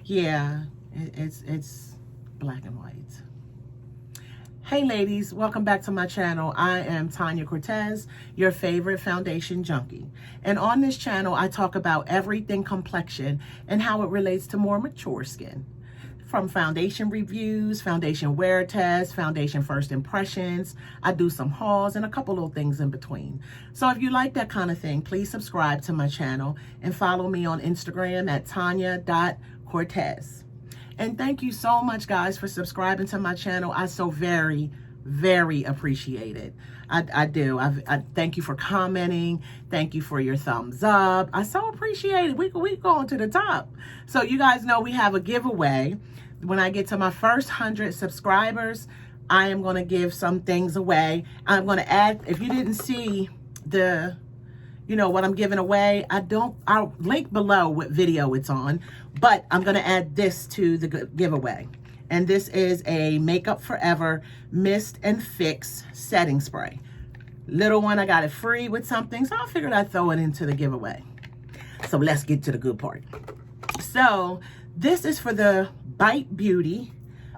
Yeah, it's black and white. Hey ladies, welcome back to my channel. I am Tanya Cortez, your favorite foundation junkie. And on this channel, I talk about everything complexion and how it relates to more mature skin. From foundation reviews, foundation wear tests, foundation first impressions. I do some hauls and a couple little things in between. So if you like that kind of thing, please subscribe to my channel and follow me on Instagram at tanya.cortez. And thank you so much, guys, for subscribing to my channel. I so very appreciate it. I do. I thank you for commenting. Thank you for your thumbs up. I so appreciate it. We going to the top. So you guys know we have a giveaway. When I get to my first 100 subscribers, I am going to give some things away. I'm going to add, if you didn't see the, what I'm giving away, I'll link below what video it's on, but I'm going to add this to the giveaway. And this is a Makeup Forever Mist and Fix Setting Spray. Little one, I got it free with something, so I figured I'd throw it into the giveaway. So let's get to the good part. So this is for the Bite Beauty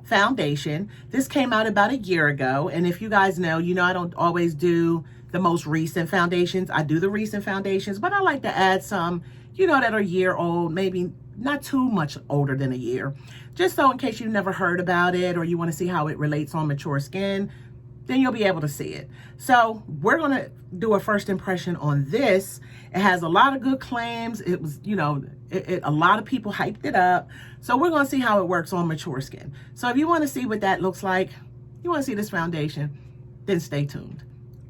foundation. This came out about a year ago, and if you guys know, I don't always do the most recent foundations. I do the recent foundations, but I like to add some, that are a year old, maybe not too much older than a year. Just so in case you've never heard about it or you want to see how it relates on mature skin, then you'll be able to see it. So we're going to do a first impression on this. It has a lot of good claims. It was, a lot of people hyped it up. So we're going to see how it works on mature skin. So if you want to see what that looks like, you want to see this foundation, then stay tuned.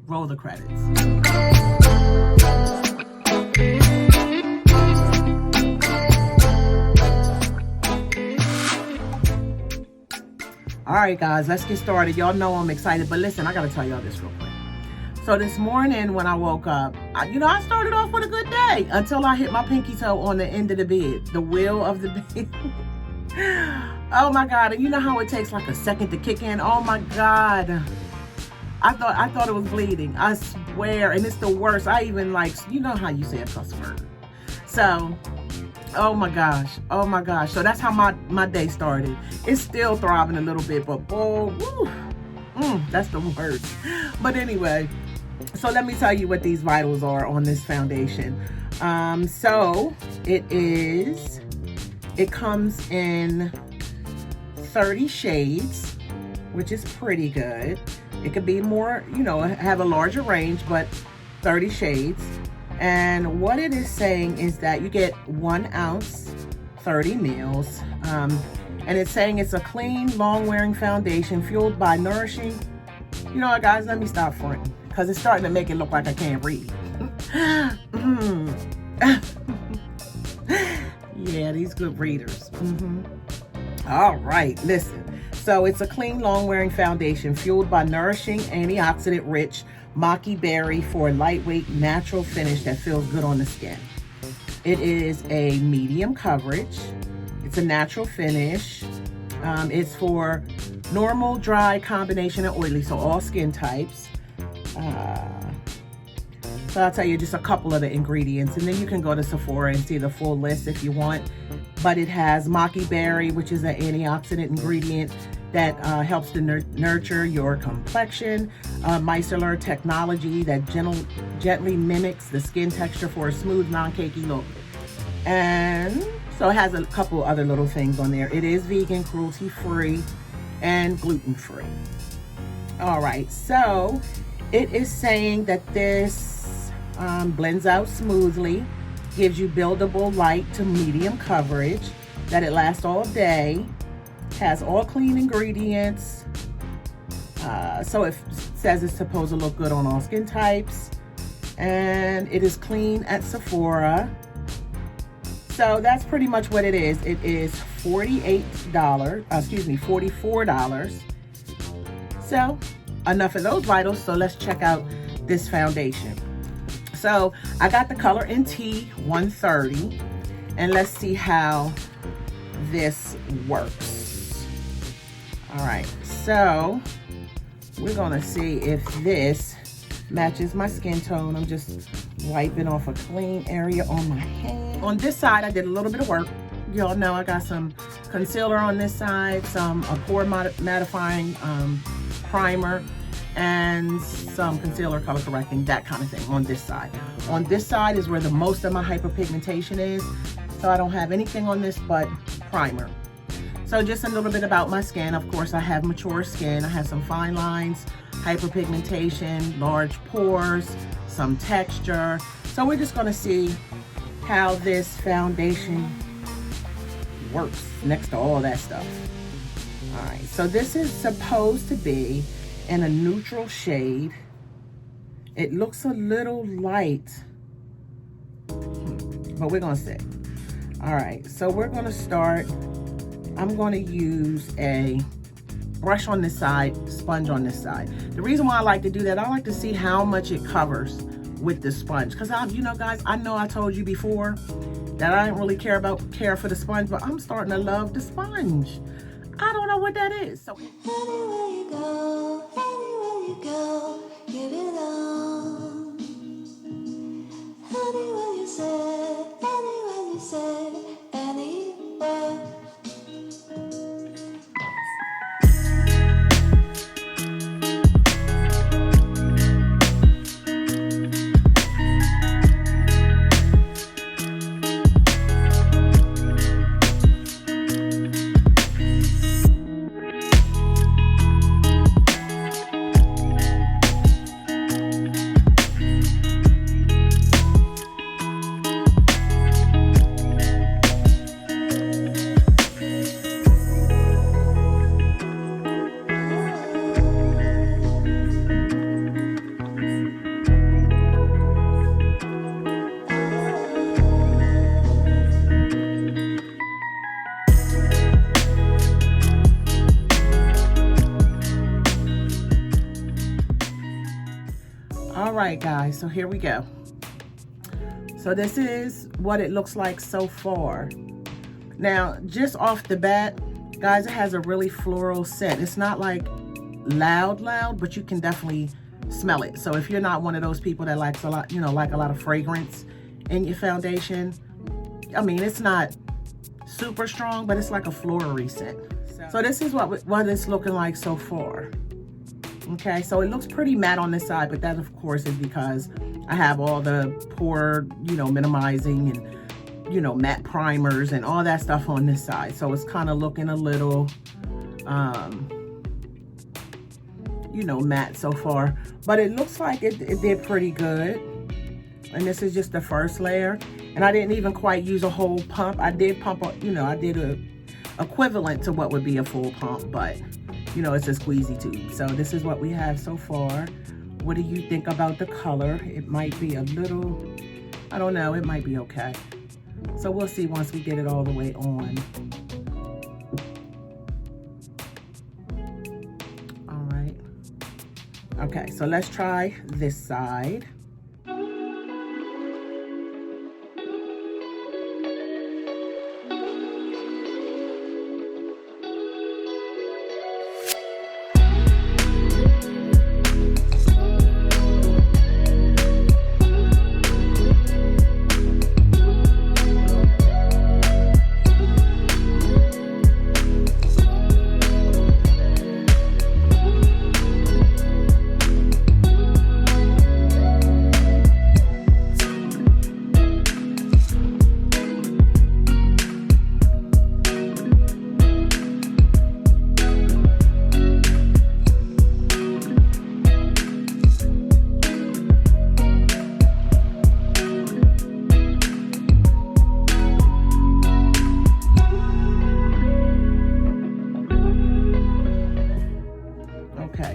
Roll the credits. All right, guys, let's get started. Y'all know I'm excited, but listen, I got to tell y'all this real quick. So this morning when I woke up, I started off with a good day until I hit my pinky toe on the end of the bed, the wheel of the bed. Oh my God. And you know how it takes like a second to kick in? Oh my God. I thought it was bleeding. I swear. And it's the worst. I even you know how you say a cuss word. So, oh my gosh. Oh my gosh. So that's how my day started. It's still throbbing a little bit, but boy, woo, that's the worst. But anyway, so let me tell you what these vitals are on this foundation. So it comes in 30 shades, which is pretty good. It could be more, have a larger range, but 30 shades. And what it is saying is that you get 1 ounce, 30 mils. And it's saying it's a clean, long-wearing foundation fueled by nourishing. You know what, guys? Let me stop fronting because it's starting to make it look like I can't read. Yeah, these good readers. All right, listen. So it's a clean, long-wearing foundation fueled by nourishing, antioxidant-rich maki berry for a lightweight, natural finish that feels good on the skin. It is a medium coverage. It's a natural finish. It's for normal, dry, combination, and oily, so all skin types. So I'll tell you just a couple of the ingredients, and then you can go to Sephora and see the full list if you want. But it has maki berry, which is an antioxidant ingredient that helps to nurture your complexion. Micellar technology that gently mimics the skin texture for a smooth, non-cakey look. And so it has a couple other little things on there. It is vegan, cruelty-free, and gluten-free. All right, so it is saying that this blends out smoothly, gives you buildable light to medium coverage, that it lasts all day, has all clean ingredients. So it says it's supposed to look good on all skin types, and it is clean at Sephora. So that's pretty much what it is. It is $44. So enough of those vitals. So let's check out this foundation. So I got the color in T130, and let's see how this works. All right, so we're gonna see if this matches my skin tone. I'm just wiping off a clean area on my hand. On this side, I did a little bit of work, y'all know I got some concealer on this side, a pore mattifying primer, and some concealer color correcting, that kind of thing on this side. On this side is where the most of my hyperpigmentation is, so I don't have anything on this but primer. So just a little bit about my skin. Of course, I have mature skin. I have some fine lines, hyperpigmentation, large pores, some texture. So we're just gonna see how this foundation works next to all that stuff. All right, so this is supposed to be in a neutral shade. It looks a little light, but we're gonna see. All right, so we're gonna start. I'm gonna use a brush on this side, sponge on this side. The reason why I like to do that, I like to see how much it covers with the sponge. Because you know, guys, I know I told you before that I didn't really care for the sponge, but I'm starting to love the sponge. I don't know what that is. So anywhere you go, give it on. Anywhere you say, anywhere. Alright guys, so here we go. So this is what it looks like so far. Now, just off the bat, guys, it has a really floral scent. It's not like loud, but you can definitely smell it. So if you're not one of those people that likes a lot, you know, like a lot of fragrance in your foundation, I mean, it's not super strong, but it's like a floral scent. So this is what it's looking like so far. Okay, so it looks pretty matte on this side, but that of course is because I have all the pore, you know, minimizing and, you know, matte primers and all that stuff on this side. So it's kind of looking a little, you know, matte so far, but it looks like it did pretty good. And this is just the first layer, and I didn't even quite use a whole pump. I did pump, you know, I did a equivalent to what would be a full pump, but you know, it's a squeezy tube. So this is what we have so far. What do you think about the color? It might be a little, I don't know, it might be okay. So we'll see once we get it all the way on. All right. Okay, so let's try this side.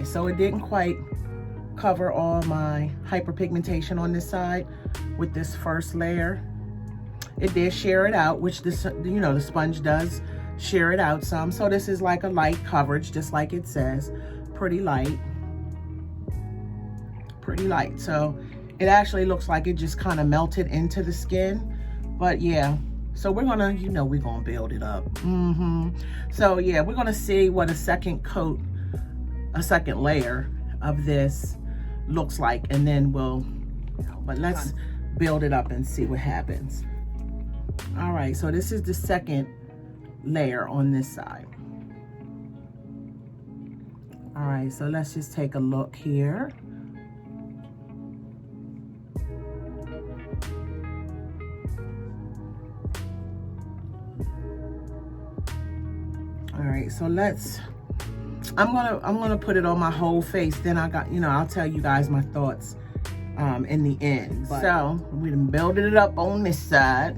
So it didn't quite cover all my hyperpigmentation on this side with this first layer. It did shear it out, which this, you know, the sponge does shear it out some. So this is like a light coverage, just like it says, pretty light. Pretty light. So it actually looks like it just kind of melted into the skin. But yeah, so we're gonna, you know, we're gonna build it up. So yeah, we're gonna see what a second coat, a second layer of this looks like, and then we'll, but let's build it up and see what happens. All right, so this is the second layer on this side. All right, so let's just take a look here. All right, so I'm gonna put it on my whole face. Then I'll tell you guys my thoughts in the end. So we done builded it up on this side,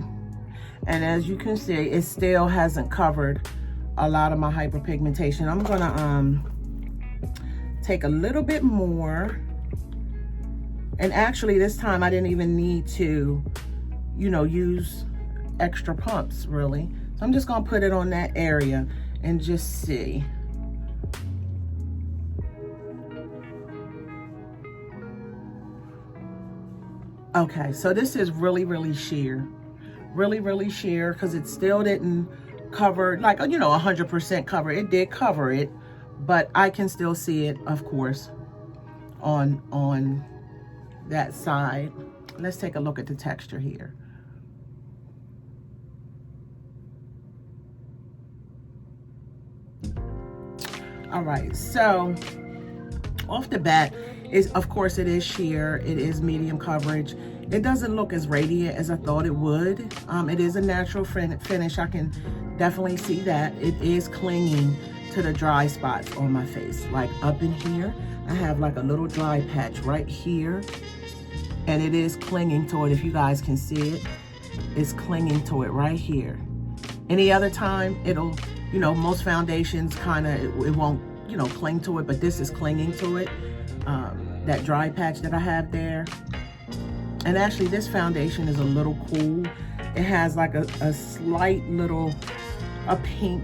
and as you can see, it still hasn't covered a lot of my hyperpigmentation. I'm gonna take a little bit more, and actually this time I didn't even need to, use extra pumps really. So I'm just gonna put it on that area and just see. Okay, so this is really sheer. Really sheer, because it still didn't cover, 100% cover. It did cover it, but I can still see it, of course, on that side. Let's take a look at the texture here. All right, so off the bat, of course it is sheer, it is medium coverage. It doesn't look as radiant as I thought it would. It is a natural finish. I can definitely see that. It is clinging to the dry spots on my face. Like up in here, I have like a little dry patch right here, and it is clinging to it. If you guys can see it, it's clinging to it right here. Any other time, it'll, most foundations it won't, cling to it, but this is clinging to it. That dry patch that I have there. And actually this foundation is a little cool. It has like a slight little, a pink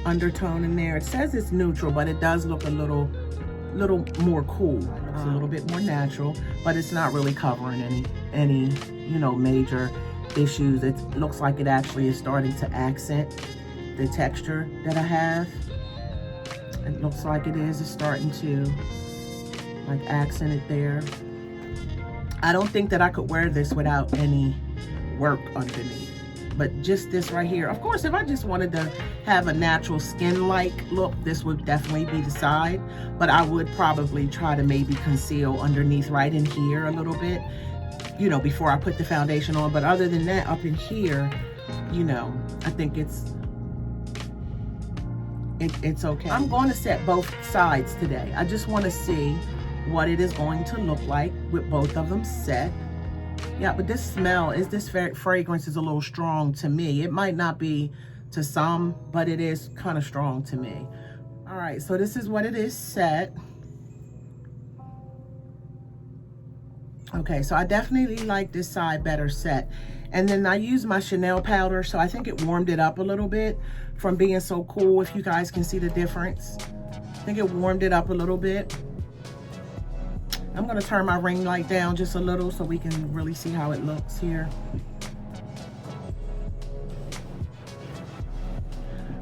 undertone in there. It says it's neutral, but it does look a little more cool. It's a little bit more natural, but it's not really covering any major issues. It looks like it actually is starting to accent the texture that I have. It looks like it is. It's starting to like accent it there. I don't think that I could wear this without any work underneath, but just this right here. Of course, if I just wanted to have a natural skin-like look, this would definitely be the side, but I would probably try to maybe conceal underneath right in here a little bit, before I put the foundation on. But other than that, up in here, I think it's okay. I'm going to set both sides today. I just want to see what it is going to look like with both of them set. Yeah, but this fragrance is a little strong to me. It might not be to some, but it is kind of strong to me. All right, so this is what it is set. Okay, so I definitely like this side better set. And then I used my Chanel powder, so I think it warmed it up a little bit from being so cool, if you guys can see the difference. I think it warmed it up a little bit. I'm gonna turn my ring light down just a little so we can really see how it looks here.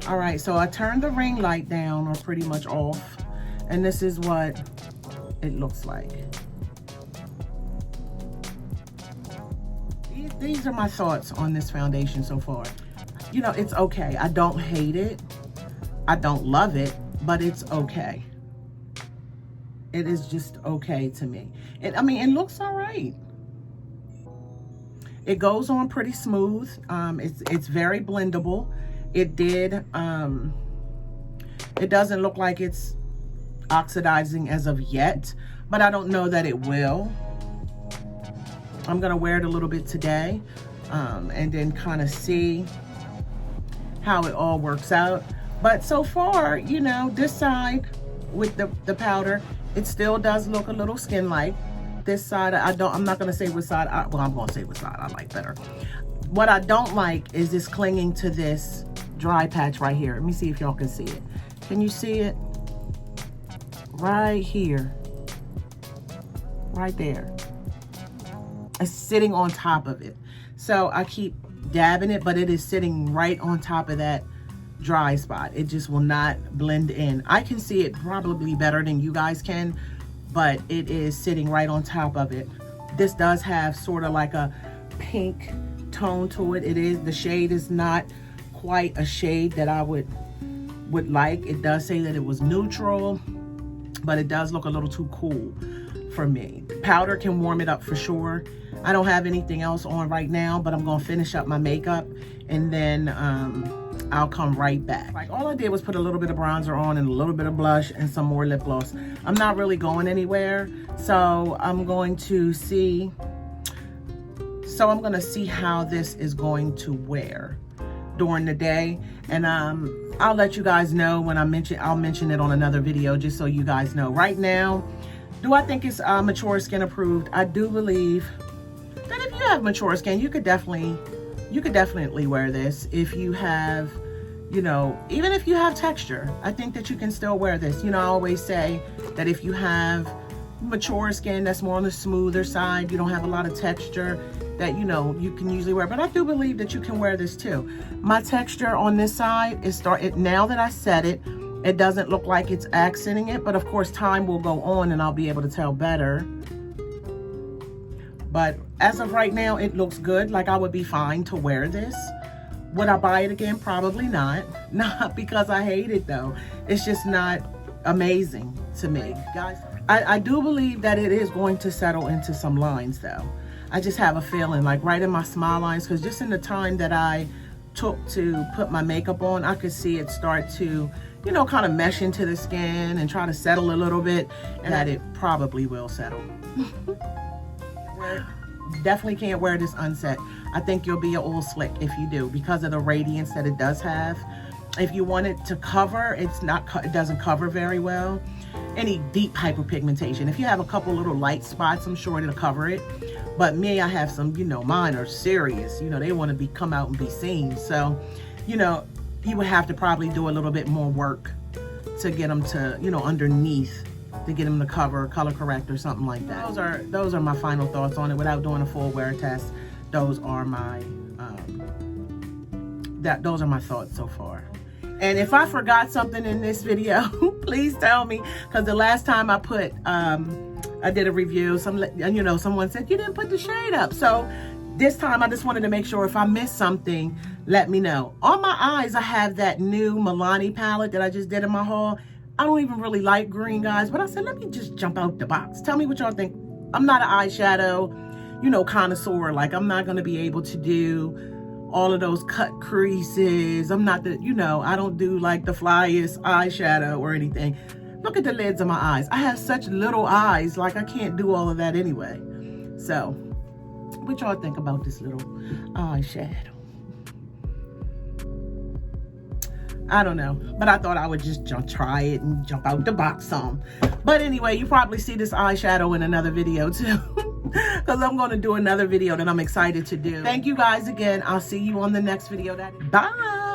All right, so I turned the ring light down, or pretty much off, and this is what it looks like. These are my thoughts on this foundation so far. It's okay. I don't hate it. I don't love it, but it's okay. It is just okay to me. It looks all right. It goes on pretty smooth. It's very blendable. It doesn't look like it's oxidizing as of yet, but I don't know that it will. I'm gonna wear it a little bit today, and then kind of see how it all works out. But so far, this side with the powder, it still does look a little skin-like. This side, I'm not gonna say which side, I'm gonna say which side I like better. What I don't like is this clinging to this dry patch right here. Let me see if y'all can see it. Can you see it? Right here. Right there. It's sitting on top of it. So I keep dabbing it, but it is sitting right on top of that dry spot. It just will not blend in. I can see it probably better than you guys can, but it is sitting right on top of it. This does have sort of like a pink tone to it. The shade is not quite a shade that I would like. It does say that it was neutral, but it does look a little too cool for me. Powder can warm it up for sure. I don't have anything else on right now, but I'm gonna finish up my makeup and then I'll come right back. Like, all I did was put a little bit of bronzer on and a little bit of blush and some more lip gloss. I'm not really going anywhere, so I'm going to see. So I'm gonna see how this is going to wear during the day, and I'll let you guys know when I'll mention it on another video, just so you guys know. Right now, do I think it's mature skin approved? I do believe that if you have mature skin, you could definitely wear this. If you have, you know, even if you have texture, I think that you can still wear this. You know, I always say that if you have mature skin that's more on the smoother side, you don't have a lot of texture, that, you know, you can usually wear. But I do believe that you can wear this too. My texture on this side is now that I set it, it doesn't look like it's accenting it, but of course time will go on and I'll be able to tell better. But as of right now, it looks good. Like, I would be fine to wear this. Would I buy it again? Probably not. Not because I hate it though. It's just not amazing to me. Guys, I do believe that it is going to settle into some lines though. I just have a feeling, like right in my smile lines, because just in the time that I took to put my makeup on, I could see it start to, you know, kind of mesh into the skin and try to settle a little bit, and that it probably will settle. Definitely can't wear this unset. I think you'll be a oil slick if you do, because of the radiance that it does have. If you want it to cover, it doesn't cover very well. Any deep hyperpigmentation. If you have a couple little light spots, I'm sure it'll cover it. But me, I have some, you know, mine are serious. You know, they want to come out and be seen. So, you know, you would have to probably do a little bit more work to get them to, you know, underneath, to get them to cover, color correct or something like that. Those are my final thoughts on it without doing a full wear test. Those are my thoughts so far. And if I forgot something in this video, please tell me, because the last time I did a review, someone said you didn't put the shade up. So this time I just wanted to make sure if I missed something, let me know. On my eyes, I have that new Milani palette that I just did in my haul. I don't even really like green, guys, but I said, let me just jump out the box. Tell me what y'all think. I'm not an eyeshadow, you know, connoisseur. Like, I'm not going to be able to do all of those cut creases. I'm not the, you know, I don't do like the flyest eyeshadow or anything. Look at the lids of my eyes. I have such little eyes, like I can't do all of that anyway. So, what y'all think about this little eyeshadow? I don't know, but I thought I would just try it and jump out the box some. But anyway, you probably see this eyeshadow in another video too, because I'm going to do another video that I'm excited to do. Thank you guys again. I'll see you on the next video. Bye.